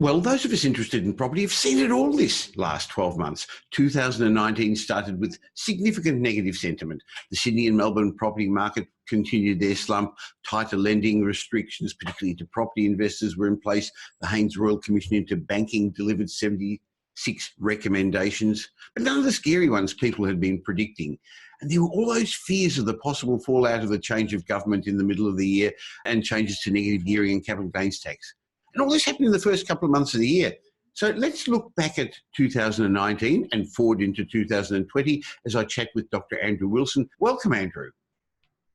Well, those of us interested in property have seen it all this last 12 months. 2019 started with significant negative sentiment. The Sydney and Melbourne property market continued their slump. Tighter lending restrictions, particularly to property investors, were in place. The Haynes Royal Commission into banking delivered 76 recommendations, but none of the scary ones people had been predicting. And there were all those fears of the possible fallout of the change of government in the middle of the year and changes to negative gearing and capital gains tax. And all this happened in the first couple of months of the year. So let's look back at 2019 and forward into 2020 as I chat with Dr. Andrew Wilson. Welcome, Andrew.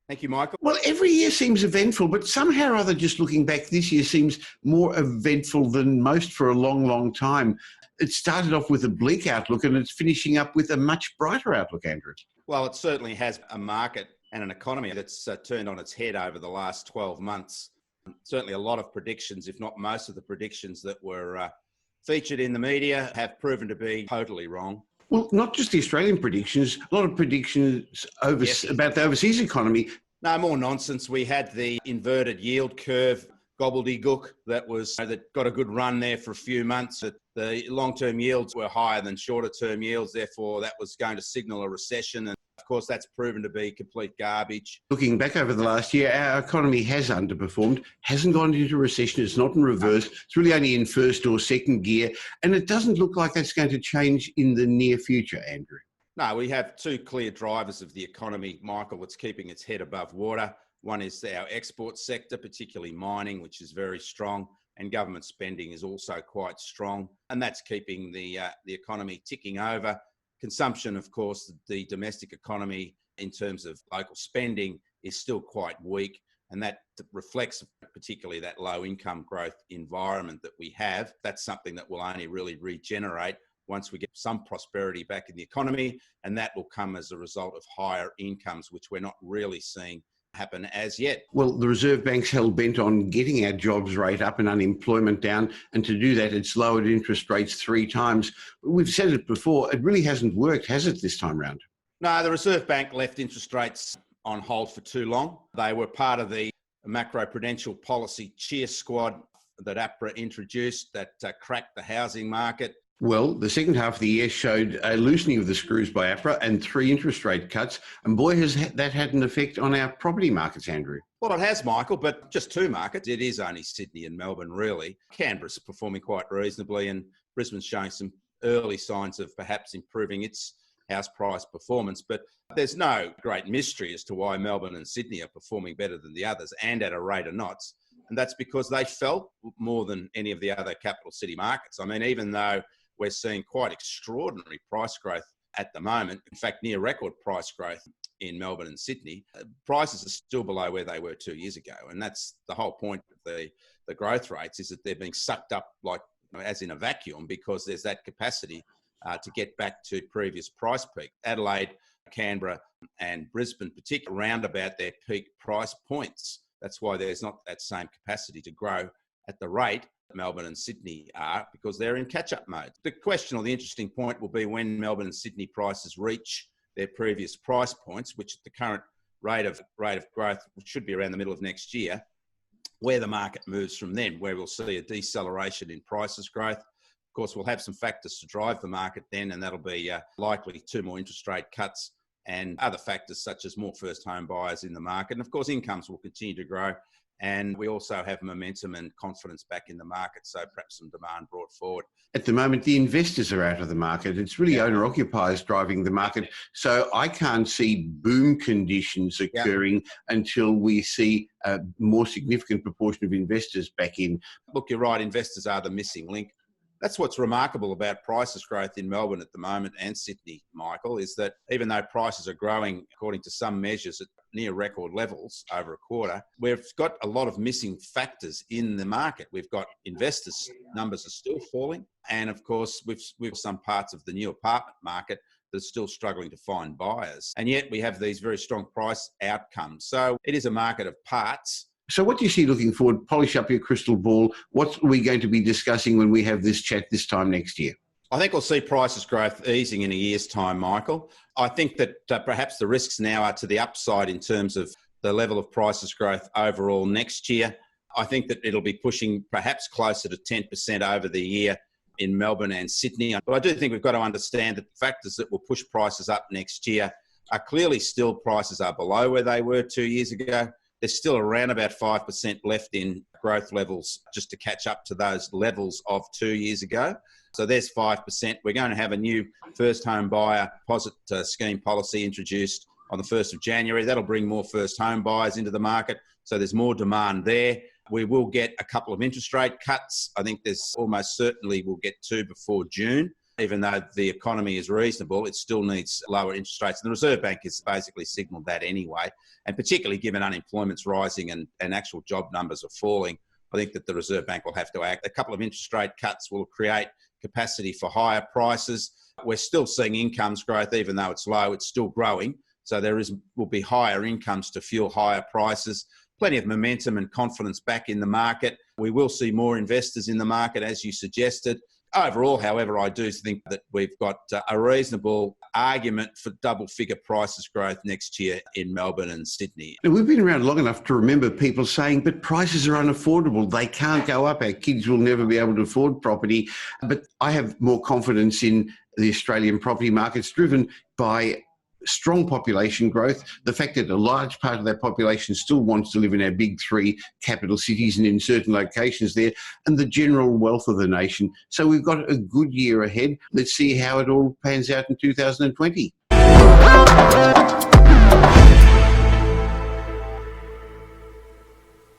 Thank you, Michael. Well, every year seems eventful, but somehow or other, just looking back, this year seems more eventful than most for a long, long time. It started off with a bleak outlook and it's finishing up with a much brighter outlook, Andrew. Well, it certainly has a market and an economy that's turned on its head over the last 12 months. Certainly a lot of predictions, if not most of the predictions that were featured in the media have proven to be totally wrong. Well, not just the Australian predictions, a lot of predictions about the overseas economy. No, more nonsense. We had the inverted yield curve gobbledygook that got a good run there for a few months. The long-term yields were higher than shorter-term yields, therefore that was going to signal a recession. And of course, that's proven to be complete garbage. Looking back over the last year, our economy has underperformed, hasn't gone into recession, it's not in reverse, it's really only in first or second gear, and it doesn't look like that's going to change in the near future, Andrew. No, we have two clear drivers of the economy, Michael, that's keeping its head above water. One is our export sector, particularly mining, which is very strong, and government spending is also quite strong, and that's keeping the economy ticking over. Consumption, of course, the domestic economy in terms of local spending is still quite weak, and that reflects particularly that low income growth environment that we have. That's something that will only really regenerate once we get some prosperity back in the economy, and that will come as a result of higher incomes, which we're not really seeing happen as yet. Well, the Reserve Bank's hell bent on getting our jobs rate up and unemployment down, and to do that it's lowered interest rates 3 times. We've said it before, it really hasn't worked, has it, this time round? No, the Reserve Bank left interest rates on hold for too long. They were part of the macro-prudential policy cheer squad that APRA introduced that cracked the housing market. Well, the second half of the year showed a loosening of the screws by APRA and 3 interest rate cuts. And boy, has that had an effect on our property markets, Andrew. Well, it has, Michael, but just 2 markets. It is only Sydney and Melbourne, really. Canberra's performing quite reasonably, and Brisbane's showing some early signs of perhaps improving its house price performance. But there's no great mystery as to why Melbourne and Sydney are performing better than the others and at a rate of knots. And that's because they felt more than any of the other capital city markets. I mean, even though we're seeing quite extraordinary price growth at the moment. In fact, near record price growth in Melbourne and Sydney. Prices are still below where they were 2 years ago. And that's the whole point of the growth rates, is that they're being sucked up like as in a vacuum, because there's that capacity to get back to previous price peak. Adelaide, Canberra and Brisbane, particularly around about their peak price points. That's why there's not that same capacity to grow at the rate Melbourne and Sydney are, because they're in catch-up mode. The question, or the interesting point, will be when Melbourne and Sydney prices reach their previous price points, which at the current rate of growth should be around the middle of next year, where the market moves from then, where we'll see a deceleration in prices growth. Of course, we'll have some factors to drive the market then, and that'll be likely 2 more interest rate cuts and other factors such as more first home buyers in the market. And of course, incomes will continue to grow. And we also have momentum and confidence back in the market, so perhaps some demand brought forward. At the moment, the investors are out of the market. It's really owner-occupiers driving the market. So I can't see boom conditions occurring until we see a more significant proportion of investors back in. Look, you're right, investors are the missing link. That's what's remarkable about prices growth in Melbourne at the moment and Sydney, Michael, is that even though prices are growing, according to some measures, at near record levels over a quarter, we've got a lot of missing factors in the market. We've got investors' numbers are still falling. And of course, we've some parts of the new apartment market that are still struggling to find buyers. And yet we have these very strong price outcomes. So it is a market of parts. So what do you see looking forward? Polish up your crystal ball. What are we going to be discussing when we have this chat this time next year? I think we'll see prices growth easing in a year's time, Michael. I think that perhaps the risks now are to the upside in terms of the level of prices growth overall next year. I think that it'll be pushing perhaps closer to 10% over the year in Melbourne and Sydney. But I do think we've got to understand that the factors that will push prices up next year are clearly still prices are below where they were 2 years ago. There's still around about 5% left in growth levels just to catch up to those levels of 2 years ago. So there's 5%. We're going to have a new first home buyer deposit scheme policy introduced on the 1st of January. That'll bring more first home buyers into the market. So there's more demand there. We will get a couple of interest rate cuts. I think there's almost certainly we'll get 2 before June. Even though the economy is reasonable, it still needs lower interest rates. And the Reserve Bank has basically signalled that anyway. And particularly given unemployment's rising and actual job numbers are falling, I think that the Reserve Bank will have to act. A couple of interest rate cuts will create capacity for higher prices. We're still seeing incomes growth, even though it's low, it's still growing. So will be higher incomes to fuel higher prices. Plenty of momentum and confidence back in the market. We will see more investors in the market, as you suggested. Overall, however, I do think that we've got a reasonable argument for double-figure prices growth next year in Melbourne and Sydney. Now, we've been around long enough to remember people saying, but prices are unaffordable. They can't go up. Our kids will never be able to afford property. But I have more confidence in the Australian property markets driven by strong population growth, the fact that a large part of that population still wants to live in our big 3 capital cities and in certain locations there, and the general wealth of the nation. So we've got a good year ahead. Let's see how it all pans out in 2020.